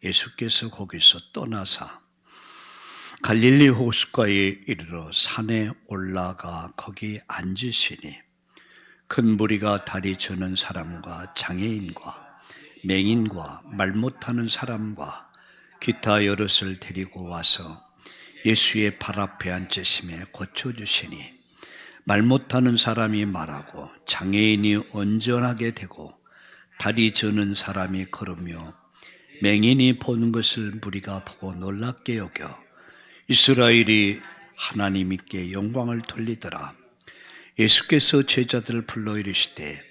예수께서 거기서 떠나사 갈릴리 호숫가에 이르러 산에 올라가 거기 앉으시니 큰 무리가 다리 저는 사람과 장애인과 맹인과 말 못하는 사람과 기타 여럿을 데리고 와서 예수의 발 앞에 앉으심에 고쳐주시니 말 못하는 사람이 말하고 장애인이 온전하게 되고 다리 저는 사람이 걸으며 맹인이 보는 것을 무리가 보고 놀랍게 여겨 이스라엘이 하나님께 영광을 돌리더라. 예수께서 제자들을 불러 이르시되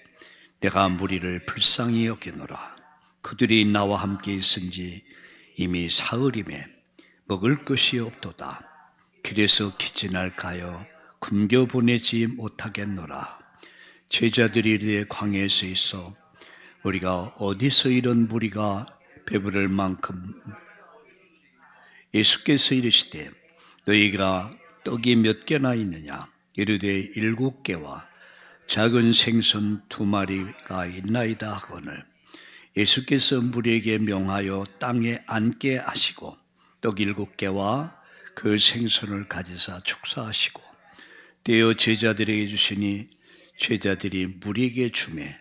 내가 무리를 불쌍히 여기노라. 그들이 나와 함께 있은지 이미 사흘임에 먹을 것이 없도다. 길에서 기진할까요 굶겨 보내지 못하겠노라. 제자들이 이르되 광야에서 있어 우리가 어디서 이런 무리가 배부를 만큼. 예수께서 이르시되 너희가 떡이 몇 개나 있느냐. 이르되 7개와 작은 생선 2마리가 있나이다 하거늘 예수께서 무리에게 명하여 땅에 앉게 하시고 떡 7개와 그 생선을 가지사 축사하시고 떼어 제자들에게 주시니 제자들이 무리에게 주매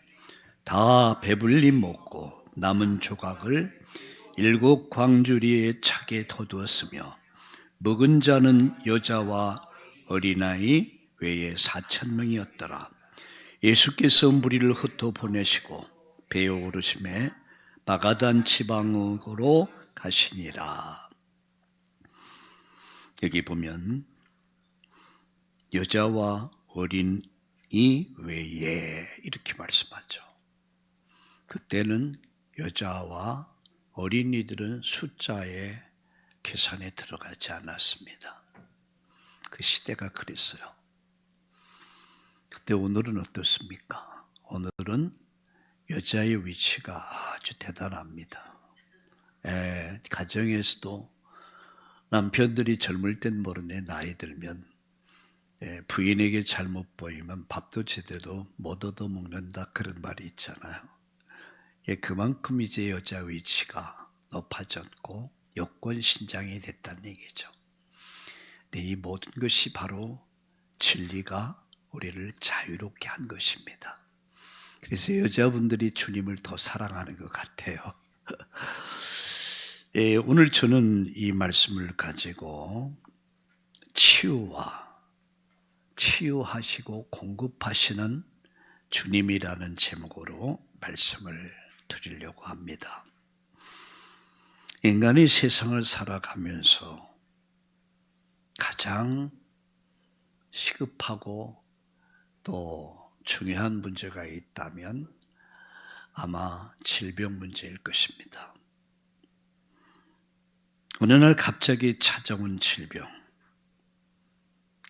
다 배불리 먹고 남은 조각을 7 광주리에 차게 둬두었으며 먹은 자는 여자와 어린아이 외에 4,000명이었더라. 예수께서 무리를 흩어 보내시고 배에 오르심에 마가단 지방으로 가시니라. 여기 보면 여자와 어린이 외에 이렇게 말씀하죠. 그때는 여자와 어린이들은 숫자에 계산에 들어가지 않았습니다. 그 시대가 그랬어요. 그때 오늘은 어떻습니까? 오늘은 여자의 위치가 아주 대단합니다. 가정에서도 남편들이 젊을 땐 모르네 나이 들면 부인에게 잘못 보이면 밥도 제대로 못 얻어 먹는다 그런 말이 있잖아요. 그만큼 이제 여자 위치가 높아졌고 여권 신장이 됐다는 얘기죠. 근데 이 모든 것이 바로 진리가 우리를 자유롭게 한 것입니다. 그래서 여자분들이 주님을 더 사랑하는 것 같아요. 오늘 저는 이 말씀을 가지고 치유하시고 공급하시는 주님이라는 제목으로 말씀을 드리려고 합니다. 인간이 세상을 살아가면서 가장 시급하고 또 중요한 문제가 있다면 아마 질병 문제일 것입니다. 어느 날 갑자기 찾아온 질병.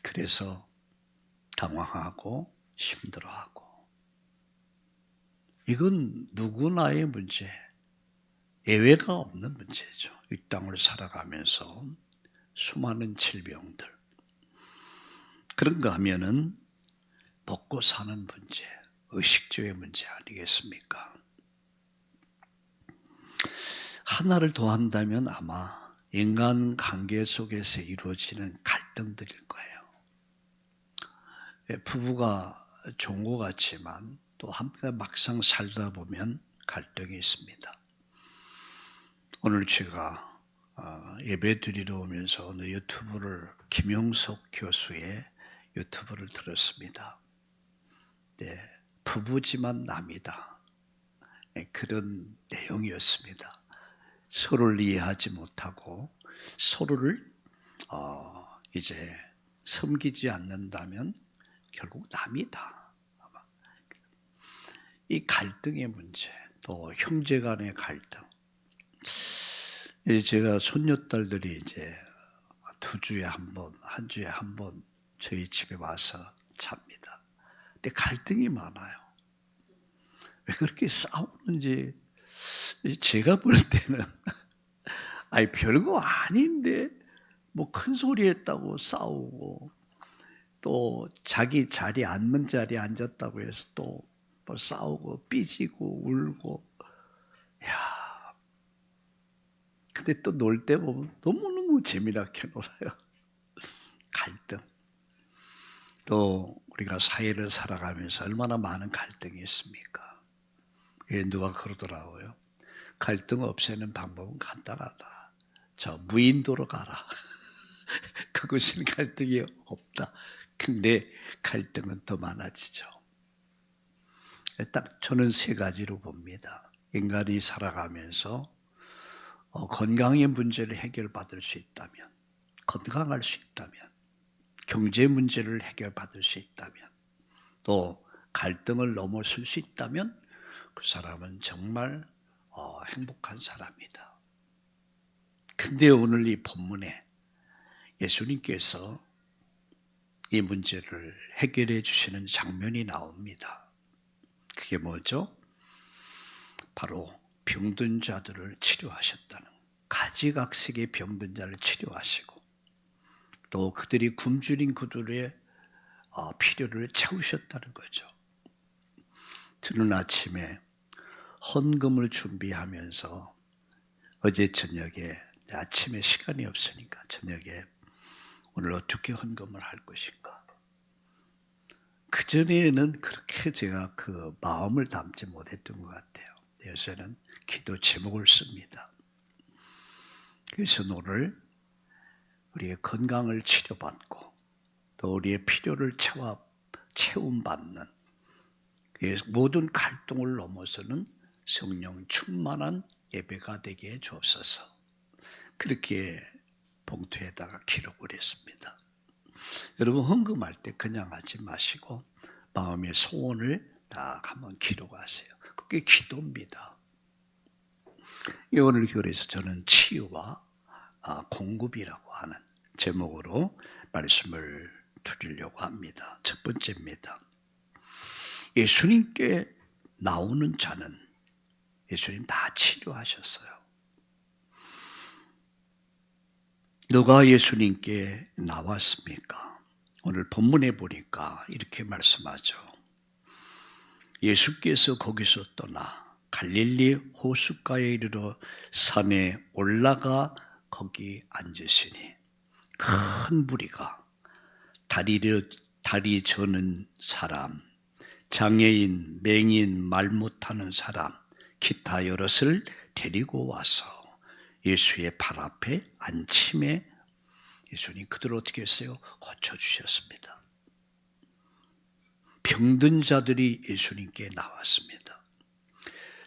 그래서 당황하고 힘들어하고. 이건 누구나의 문제, 예외가 없는 문제죠. 이 땅을 살아가면서 수많은 질병들. 그런가 하면은 먹고 사는 문제, 의식주의 문제 아니겠습니까? 하나를 더한다면 아마 인간관계 속에서 이루어지는 갈등들일 거예요. 부부가 좋은 것 같지만 또 함께 막상 살다 보면 갈등이 있습니다. 오늘 제가 예배 드리러 오면서 어느 유튜브를 김용석 교수의 유튜브를 들었습니다. 부부지만 남이다. 그런 내용이었습니다. 서로를 이해하지 못하고 서로를 이제 섬기지 않는다면 결국 남이다. 이 갈등의 문제, 또 형제 간의 갈등. 제가 손녀딸들이 이제 2주에 한 번, 한 주에 한 번 저희 집에 와서 잡니다. 근데 갈등이 많아요. 왜 그렇게 싸우는지 제가 볼 때는 아니 별거 아닌데 뭐 큰 소리 했다고 싸우고 또 자기 자리 앉는 자리에 앉았다고 해서 또 뭐 싸우고 삐지고 울고. 야, 근데 또 놀 때 보면 너무너무 재미나게 놀아요. 갈등. 또 우리가 사회를 살아가면서 얼마나 많은 갈등이 있습니까? 누가 그러더라고요. 갈등 없애는 방법은 간단하다. 저 무인도로 가라. 그것은 갈등이 없다. 근데 갈등은 더 많아지죠. 딱 저는 세 가지로 봅니다. 인간이 살아가면서 건강의 문제를 해결받을 수 있다면, 건강할 수 있다면, 경제 문제를 해결받을 수 있다면, 또 갈등을 넘어설 수 있다면 그 사람은 정말 행복한 사람이다. 근데 오늘 이 본문에 예수님께서 이 문제를 해결해 주시는 장면이 나옵니다. 그게 뭐죠? 바로 병든 자들을 치료하셨다는, 가지각색의 병든 자를 치료하시고 또 그들이 굶주린 그들의 필요를 채우셨다는 거죠. 저는 아침에 헌금을 준비하면서 어제 저녁에 아침에 시간이 없으니까 저녁에 오늘 어떻게 헌금을 할 것인가. 그전에는 그렇게 제가 그 마음을 담지 못했던 것 같아요. 요새는 기도 제목을 씁니다. 그래서 오늘 우리의 건강을 치료받고 또 우리의 필요를 채움받는 모든 갈등을 넘어서는 성령 충만한 예배가 되게 해 주옵소서. 그렇게 봉투에다가 기록을 했습니다. 여러분 헌금할 때 그냥 하지 마시고 마음의 소원을 다 한번 기록하세요. 그게 기도입니다. 오늘 교회에서 저는 치유와 공급이라고 하는 제목으로 말씀을 드리려고 합니다. 첫 번째입니다. 예수님께 나오는 자는 예수님 다 치료하셨어요. 누가 예수님께 나왔습니까? 오늘 본문에 보니까 이렇게 말씀하죠. 예수께서 거기서 떠나 갈릴리 호숫가에 이르러 산에 올라가 거기 앉으시니 큰 무리가 다리 저는 사람, 장애인, 맹인, 말 못하는 사람, 기타 여럿을 데리고 와서 예수의 발 앞에 앉힘에 예수님 그들을 어떻게 했어요? 고쳐주셨습니다. 병든 자들이 예수님께 나왔습니다.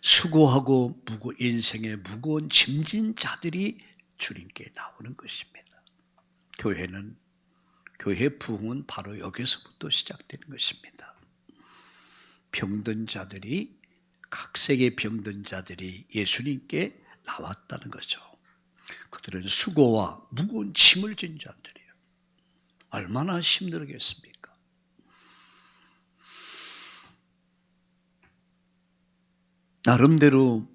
수고하고 인생의 무거운 짐진 자들이 주님께 나오는 것입니다. 교회 부흥은 바로 여기서부터 시작되는 것입니다. 병든 자들이, 각색의 병든 자들이 예수님께 나왔다는 거죠. 그들은 수고와 무거운 짐을 진 자들이에요. 얼마나 힘들겠습니까? 나름대로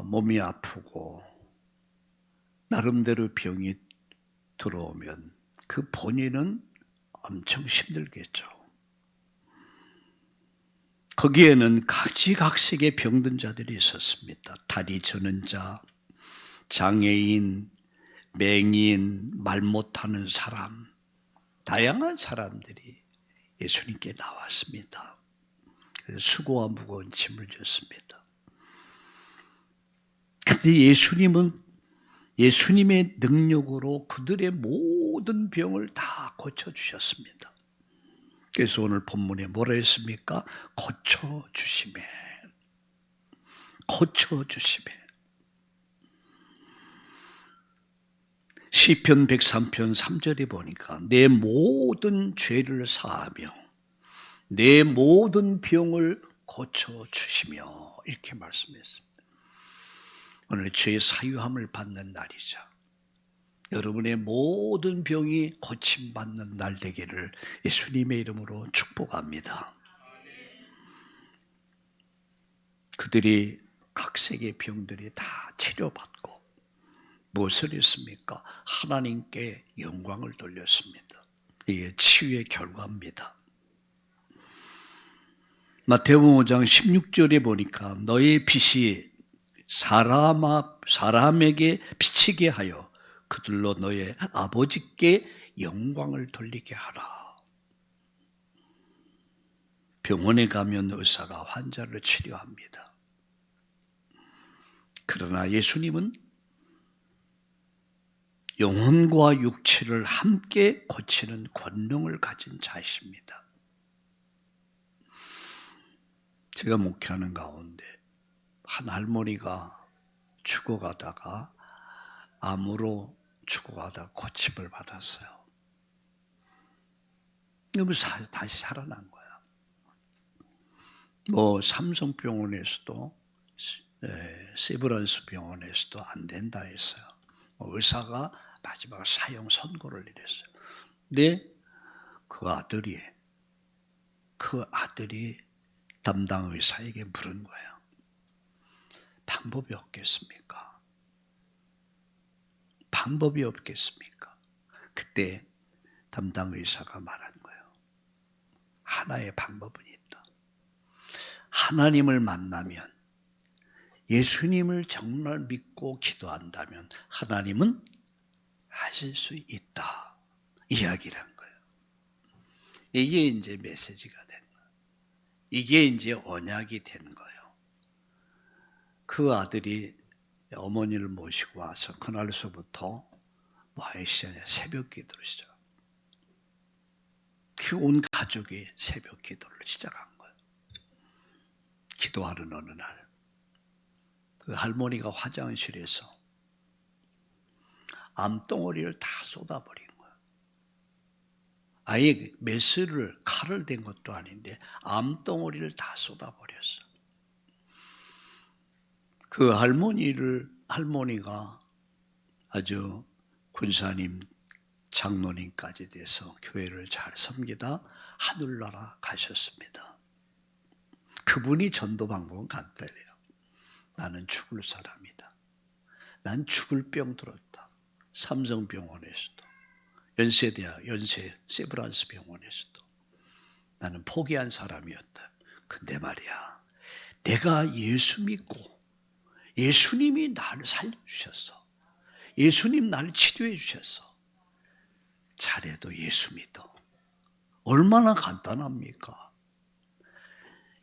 몸이 아프고 나름대로 병이 들어오면 그 본인은 엄청 힘들겠죠. 거기에는 가지각색의 병든 자들이 있었습니다. 다리 저는 자, 장애인, 맹인, 말 못하는 사람, 다양한 사람들이 예수님께 나왔습니다. 그래서 수고와 무거운 짐을 졌습니다. 그런데 예수님은 예수님의 능력으로 그들의 모든 병을 다 고쳐주셨습니다. 그래서 오늘 본문에 뭐라 했습니까? 고쳐주시매. 고쳐주시매. 시편 103편 3절에 보니까 내 모든 죄를 사하며 내 모든 병을 고쳐주시며 이렇게 말씀했습니다. 오늘 죄의 사유함을 받는 날이죠. 여러분의 모든 병이 고침받는 날 되기를 예수님의 이름으로 축복합니다. 그들이 각색의 병들이 다 치료받고 무엇을 했습니까? 하나님께 영광을 돌렸습니다. 이게 치유의 결과입니다. 마태복음 5장 16절에 보니까 너의 빛이 사람에게 비치게 하여 그들로 너의 아버지께 영광을 돌리게 하라. 병원에 가면 의사가 환자를 치료합니다. 그러나 예수님은 영혼과 육체를 함께 고치는 권능을 가진 자이십니다. 제가 목회하는 가운데 한 할머니가 죽어가다가 암으로 죽어가다 고침을 받았어요. 다시 살아난 거야. 삼성병원에서도 세브란스 병원에서도 안 된다 했어요. 의사가 마지막 사형 선고를 내렸어요. 근데 그 아들이 담당 의사에게 물은 거예요. 방법이 없겠습니까? 방법이 없겠습니까? 그때 담당 의사가 말한 거예요. 하나의 방법은 있다. 하나님을 만나면, 예수님을 정말 믿고 기도한다면 하나님은 하실 수 있다. 이야기를 한 거예요. 이게 이제 메시지가 된 거예요. 이게 이제 언약이 된 거예요. 그 아들이 어머니를 모시고 와서 그날서부터 새벽 기도를 시작합니다. 온 가족이 새벽 기도를 시작한 거예요. 기도하는 어느 날, 그 할머니가 화장실에서 암덩어리를 다 쏟아버린 거예요. 아예 칼을 댄 것도 아닌데 암덩어리를 다 쏟아버렸어. 그 할머니가 아주 군사님, 장로님까지 돼서 교회를 잘 섬기다 하늘나라 가셨습니다. 그분이 전도 방법은 간단해요. 나는 죽을 사람이다. 난 죽을 병 들었다. 삼성병원에서도, 연세 세브란스 병원에서도 나는 포기한 사람이었다. 근데 말이야, 내가 예수 믿고 예수님이 나를 살려주셨어. 예수님 나를 치료해 주셨어. 잘해도 예수 믿어. 얼마나 간단합니까?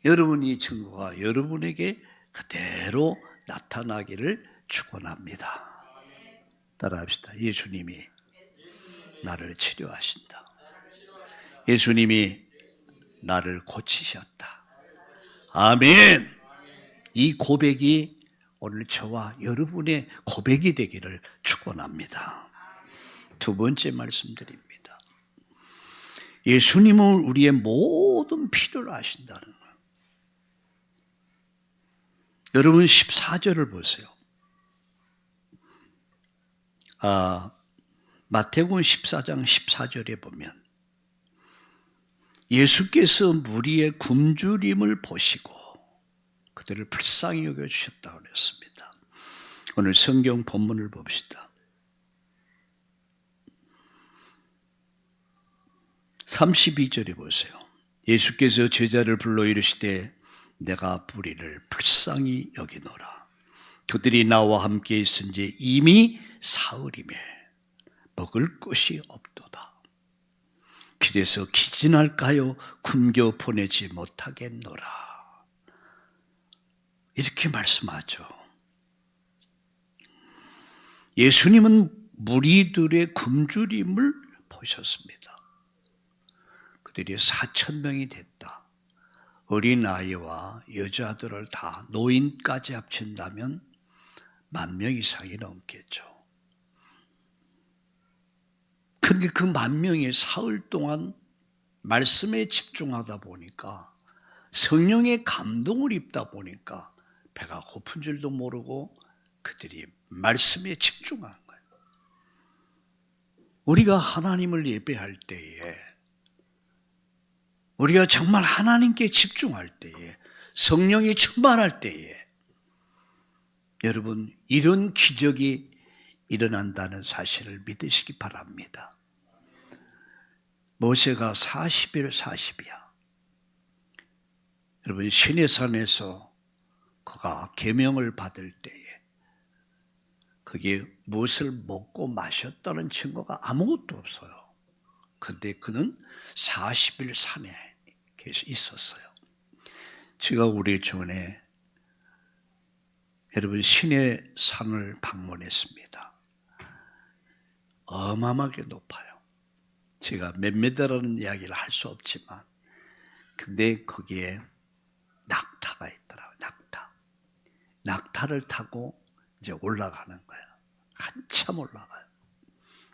여러분, 이 증거가 여러분에게 그대로 나타나기를 축원합니다. 따라합시다. 예수님이 나를 치료하신다. 예수님이 나를 고치셨다. 아멘. 이 고백이 오늘 저와 여러분의 고백이 되기를 축원합니다. 두 번째 말씀드립니다. 예수님은 우리의 모든 필요를 아신다는 거예요. 여러분 14절을 보세요. 마태복음 14장 14절에 보면 예수께서 무리의 굶주림을 보시고 그들을 불쌍히 여겨주셨다고 그랬습니다. 오늘 성경 본문을 봅시다. 32절에 보세요. 예수께서 제자를 불러 이르시되 내가 무리를 불쌍히 여기노라. 그들이 나와 함께 있은지 이미 사흘이며 먹을 것이 없도다. 길에서 기진할까요? 굶겨 보내지 못하겠노라. 이렇게 말씀하죠. 예수님은 무리들의 굶주림을 보셨습니다. 그들이 4,000명이 됐다. 어린아이와 여자들을 다, 노인까지 합친다면 10,000명 이상이 넘겠죠. 그런데 그 10,000명이 사흘 동안 말씀에 집중하다 보니까, 성령의 감동을 입다 보니까 배가 고픈 줄도 모르고 그들이 말씀에 집중한 거예요. 우리가 하나님을 예배할 때에, 우리가 정말 하나님께 집중할 때에, 성령이 충만할 때에 여러분 이런 기적이 일어난다는 사실을 믿으시기 바랍니다. 모세가 40일 40이야. 여러분 시내산에서 그가 계명을 받을 때에 그게 무엇을 먹고 마셨다는 증거가 아무것도 없어요. 근데 그는 40일 산에 있었어요. 제가 우리 전에 여러분 시내 산을 방문했습니다. 어마어마하게 높아요. 제가 몇 미터라는 이야기를 할 수 없지만 근데 거기에 낙타가 있더라고요. 낙타를 타고 이제 올라가는 거예요. 한참 올라가요.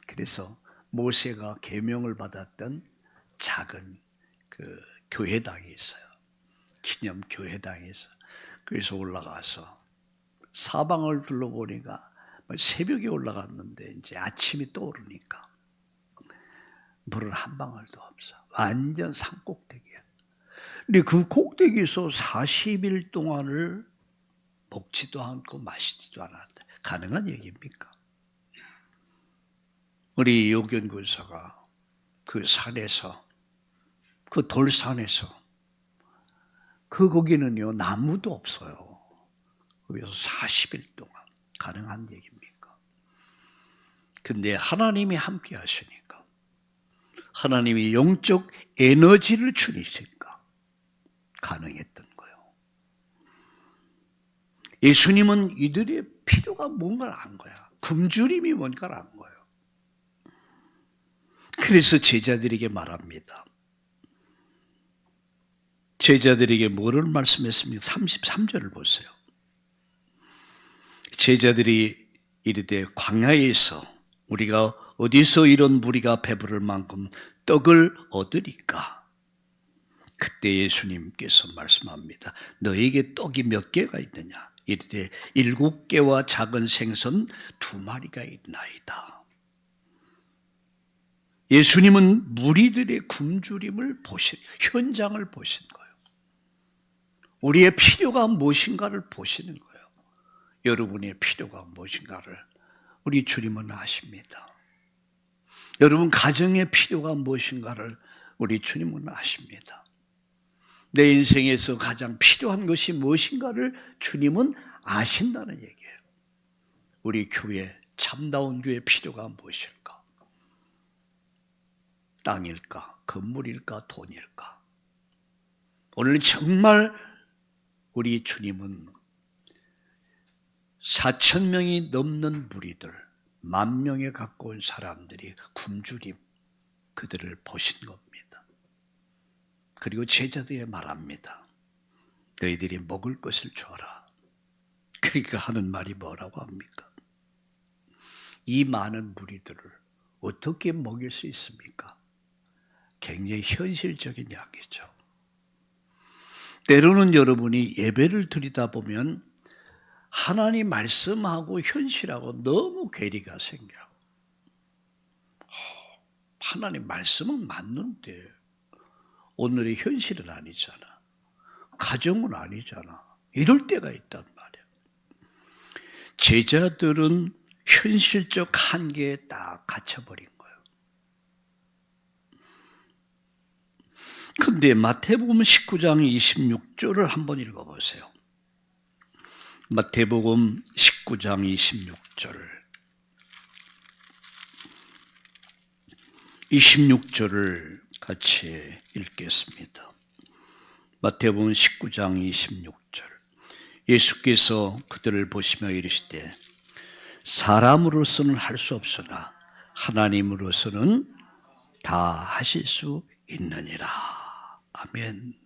그래서 모세가 계명을 받았던 작은 그 교회당이 있어요. 기념 교회당이 있어요. 그래서 올라가서 사방을 둘러보니까 새벽에 올라갔는데 이제 아침이 떠오르니까 물은 한 방울도 없어. 완전 산꼭대기야. 근데 그 꼭대기에서 40일 동안을 먹지도 않고 마시지도 않았다. 가능한 얘기입니까? 우리 요견 군사가 그 산에서, 그 돌산에서, 거기는요, 나무도 없어요. 거기서 40일 동안. 가능한 얘기입니까? 근데 하나님이 함께 하시니까, 하나님이 영적 에너지를 주니까 가능했던 거예요. 예수님은 이들의 필요가 뭔가를 안 거야. 굶주림이 뭔가를 안 거예요. 그래서 제자들에게 말합니다. 제자들에게 뭐를 말씀했습니까? 33절을 보세요. 제자들이 이르되 광야에서 우리가 어디서 이런 무리가 배부를 만큼 떡을 얻으리까? 그때 예수님께서 말씀합니다. 너에게 떡이 몇 개가 있느냐? 이르되 7개와 작은 생선 2마리가 있나이다. 예수님은 무리들의 굶주림을 현장을 보신 거예요. 우리의 필요가 무엇인가를 보시는 거예요. 여러분의 필요가 무엇인가를 우리 주님은 아십니다. 여러분 가정의 필요가 무엇인가를 우리 주님은 아십니다. 내 인생에서 가장 필요한 것이 무엇인가를 주님은 아신다는 얘기예요. 우리 교회, 참다운 교회 필요가 무엇일까? 땅일까? 건물일까? 돈일까? 오늘 정말 우리 주님은 4,000명이 넘는 무리들, 10,000명에 가까운 사람들이 굶주림, 그들을 보신 겁니다. 그리고 제자들에게 말합니다. 너희들이 먹을 것을 줘라. 그러니까 하는 말이 뭐라고 합니까? 이 많은 무리들을 어떻게 먹일 수 있습니까? 굉장히 현실적인 이야기죠. 때로는 여러분이 예배를 드리다 보면 하나님 말씀하고 현실하고 너무 괴리가 생겨. 하나님 말씀은 맞는데 오늘의 현실은 아니잖아. 가정은 아니잖아. 이럴 때가 있단 말이야. 제자들은 현실적 한계에 딱 갇혀버린 거예요. 근데 마태복음 19장 26절을 한번 읽어보세요. 마태복음 19장 26절을 같이 읽겠습니다. 마태복음 19장 26절. 예수께서 그들을 보시며 이르시되 사람으로서는 할 수 없으나 하나님으로서는 다 하실 수 있느니라. 아멘.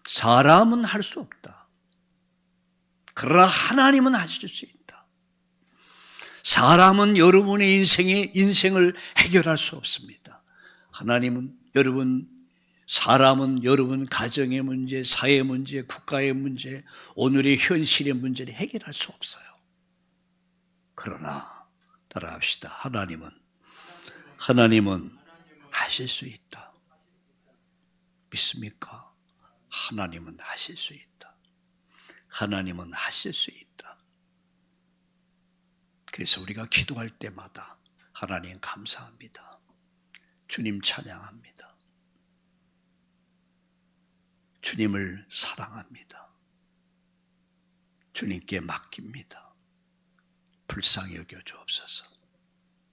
사람은 할 수 없다. 그러나 하나님은 하실 수 있다. 사람은 여러분의 인생을 해결할 수 없습니다. 하나님은 사람은 여러분 가정의 문제, 사회 문제, 국가의 문제, 오늘의 현실의 문제를 해결할 수 없어요. 그러나 따라합시다. 하나님은 하실 수 있다. 믿습니까? 하나님은 하실 수 있다. 하나님은 하실 수 있다. 그래서 우리가 기도할 때마다 하나님 감사합니다. 주님 찬양합니다. 주님을 사랑합니다. 주님께 맡깁니다. 불쌍히 여겨 주옵소서.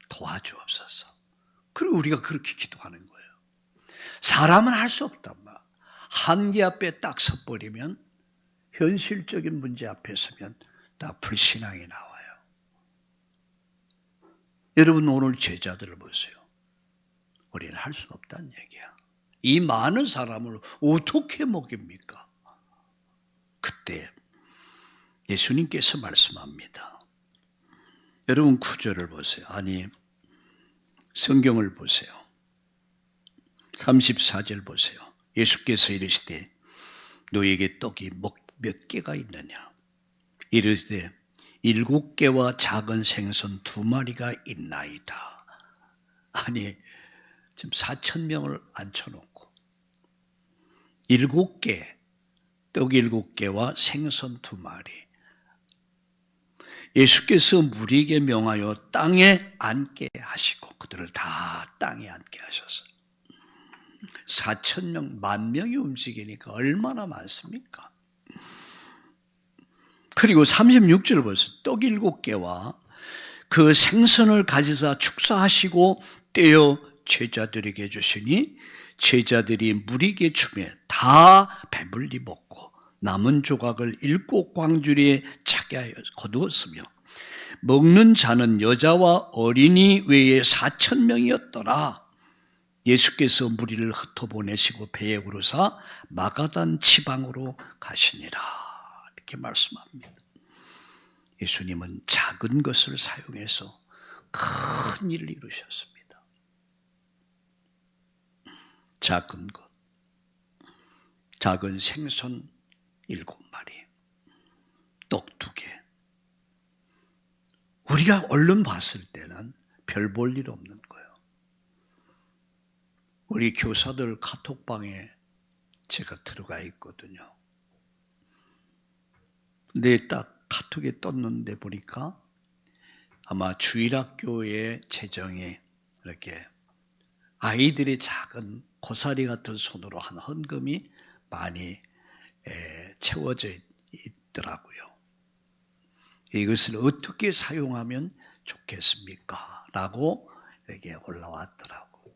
도와주옵소서. 그리고 우리가 그렇게 기도하는 거예요. 사람은 할 수 없단 말. 한계 앞에 딱 섰버리면, 현실적인 문제 앞에 서면 다 불신앙이 나와요. 여러분, 오늘 제자들을 보세요. 우리는 할 수 없다는 얘기야. 이 많은 사람을 어떻게 먹입니까? 그때 예수님께서 말씀합니다. 여러분, 구절을 보세요. 아니, 성경을 보세요. 34절 보세요. 예수께서 이르시되 너에게 떡이 몇 개가 있느냐? 이르시되 7개와 작은 생선 2마리가 있나이다. 아니, 지금 4,000명을 앉혀놓고 7개, 떡 7개와 생선 2마리. 예수께서 무리에게 명하여 땅에 앉게 하시고 그들을 다 땅에 앉게 하셨어요. 4,000명, 10,000명이 움직이니까 얼마나 많습니까? 그리고 36절 보세요. 떡 7개와 그 생선을 가지사 축사하시고 떼어 제자들에게 주시니 제자들이 무리에게 주매 다 배불리 먹고 남은 조각을 7광주리에 차게 하여 거두었으며 먹는 자는 여자와 어린이 외에 4,000명이었더라. 예수께서 무리를 흩어보내시고 배에 오르사 마가단 지방으로 가시니라. 이렇게 말씀합니다. 예수님은 작은 것을 사용해서 큰 일을 이루셨습니다. 작은 것, 작은 생선 7마리, 떡 2개. 우리가 얼른 봤을 때는 별 볼 일 없는 거예요. 우리 교사들 카톡방에 제가 들어가 있거든요. 근데 딱 카톡에 떴는데 보니까 아마 주일학교의 재정이 이렇게 아이들의 작은 고사리 같은 손으로 한 헌금이 많이 채워져 있더라고요. 이것을 어떻게 사용하면 좋겠습니까? 라고 이렇게 올라왔더라고요.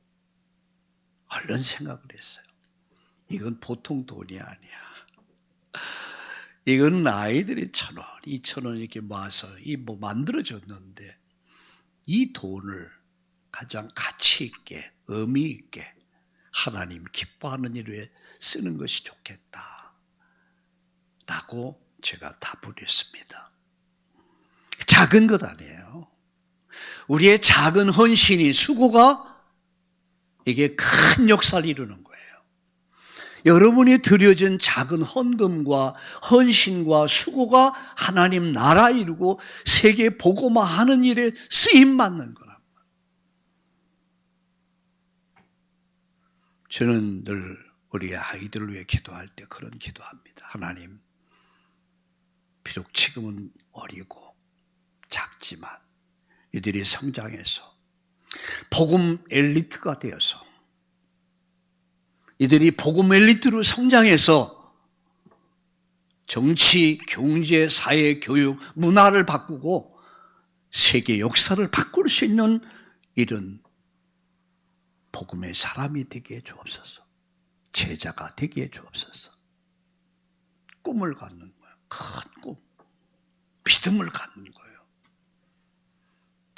얼른 생각을 했어요. 이건 보통 돈이 아니야. 이건 아이들이 1,000원, 2,000원 이렇게 모아서 만들어줬는데 이 돈을 가장 가치 있게, 의미 있게 하나님 기뻐하는 일에 쓰는 것이 좋겠다. 라고 제가 답을 했습니다. 작은 것 아니에요. 우리의 작은 헌신이, 수고가 이게 큰 역사를 이루는 거예요. 여러분이 드려진 작은 헌금과 헌신과 수고가 하나님 나라 이루고 세계 복음화하는 일에 쓰임 받는 거랍니다. 저는 늘 우리 아이들을 위해 기도할 때 그런 기도합니다. 하나님, 비록 지금은 어리고 작지만 이들이 성장해서 복음 엘리트가 되어서 이들이 복음 엘리트로 성장해서 정치, 경제, 사회, 교육, 문화를 바꾸고 세계 역사를 바꿀 수 있는 이런 복음의 사람이 되게 해 주옵소서. 제자가 되게 해 주옵소서. 꿈을 갖는 거예요. 큰 꿈. 믿음을 갖는 거예요.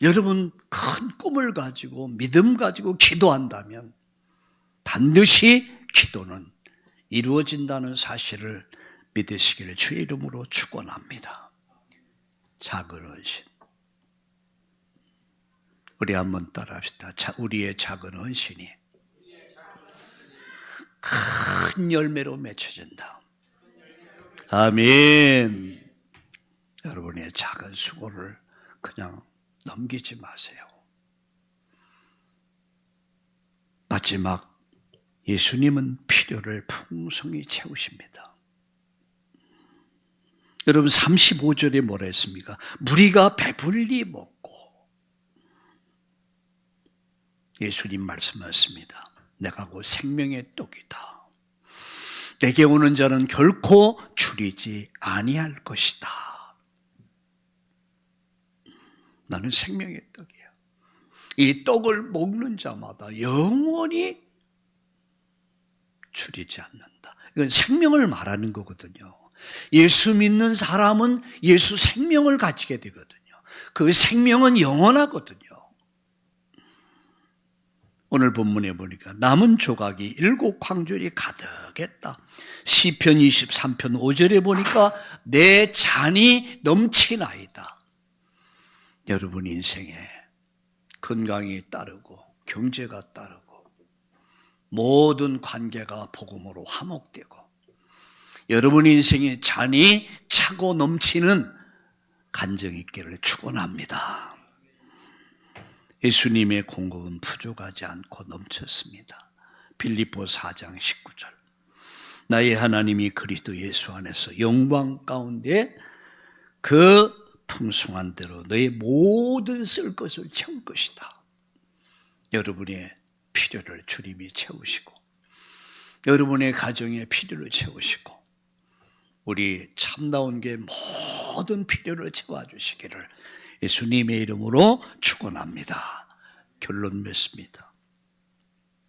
여러분, 큰 꿈을 가지고 믿음 가지고 기도한다면 반드시 기도는 이루어진다는 사실을 믿으시기를 주의 이름으로 축원합니다. 작은 헌신. 우리 한번 따라합시다. 우리의 작은 헌신이 큰 열매로 맺혀진다. 아멘. 여러분의 작은 수고를 그냥 넘기지 마세요. 마지막, 예수님은 필요를 풍성히 채우십니다. 여러분, 35절에 뭐라 했습니까? 무리가 배불리 먹고. 예수님 말씀하셨습니다. 내가 곧 생명의 떡이다. 내게 오는 자는 결코 줄이지 아니할 것이다. 나는 생명의 떡이야. 이 떡을 먹는 자마다 영원히 줄이지 않는다. 이건 생명을 말하는 거거든요. 예수 믿는 사람은 예수 생명을 가지게 되거든요. 그 생명은 영원하거든요. 오늘 본문에 보니까 남은 조각이 7광줄이 가득했다. 시편 23편 5절에 보니까 내 잔이 넘치나이다. 여러분 인생에 건강이 따르고 경제가 따르고 모든 관계가 복음으로 화목되고 여러분 인생에 잔이 차고 넘치는 간증이 있기를 축원합니다. 예수님의 공급은 부족하지 않고 넘쳤습니다. 빌립보 4장 19절. 나의 하나님이 그리스도 예수 안에서 영광 가운데 그 풍성한 대로 너의 모든 쓸 것을 채울 것이다. 여러분의 필요를 주님이 채우시고 여러분의 가정의 필요를 채우시고 우리 참다운 게 모든 필요를 채워주시기를 예수님의 이름으로 축원합니다. 결론 맺습니다.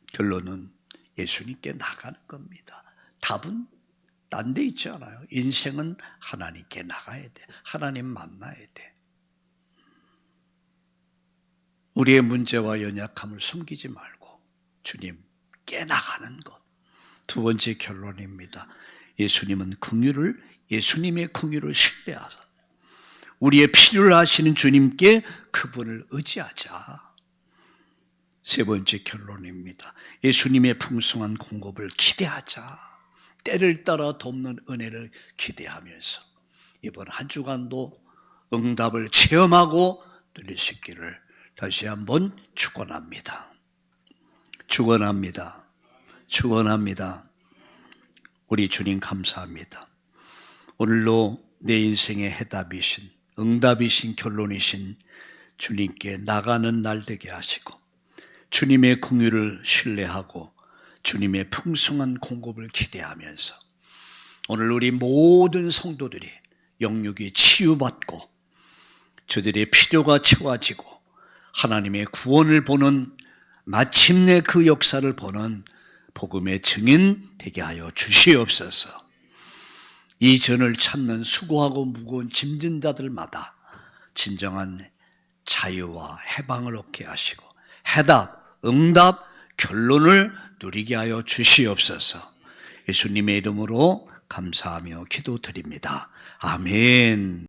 결론은 예수님께 나가는 겁니다. 답은 딴 데 있지 않아요. 인생은 하나님께 나가야 돼. 하나님 만나야 돼. 우리의 문제와 연약함을 숨기지 말고 주님께 나가는 것. 두 번째 결론입니다. 예수님의 긍휼을 신뢰하사 우리의 필요를 아시는 주님께 그분을 의지하자. 세 번째 결론입니다. 예수님의 풍성한 공급을 기대하자. 때를 따라 돕는 은혜를 기대하면서 이번 한 주간도 응답을 체험하고 누릴 수 있기를 다시 한번 축원합니다. 축원합니다. 축원합니다. 우리 주님 감사합니다. 오늘로 내 인생의 해답이신 응답이신 결론이신 주님께 나가는 날 되게 하시고 주님의 긍휼을 신뢰하고 주님의 풍성한 공급을 기대하면서 오늘 우리 모든 성도들이 영육이 치유받고 저들의 필요가 채워지고 하나님의 구원을 보는 마침내 그 역사를 보는 복음의 증인 되게 하여 주시옵소서. 이 전을 찾는 수고하고 무거운 짐진 자들마다 진정한 자유와 해방을 얻게 하시고 해답, 응답, 결론을 누리게 하여 주시옵소서. 예수님의 이름으로 감사하며 기도드립니다. 아멘.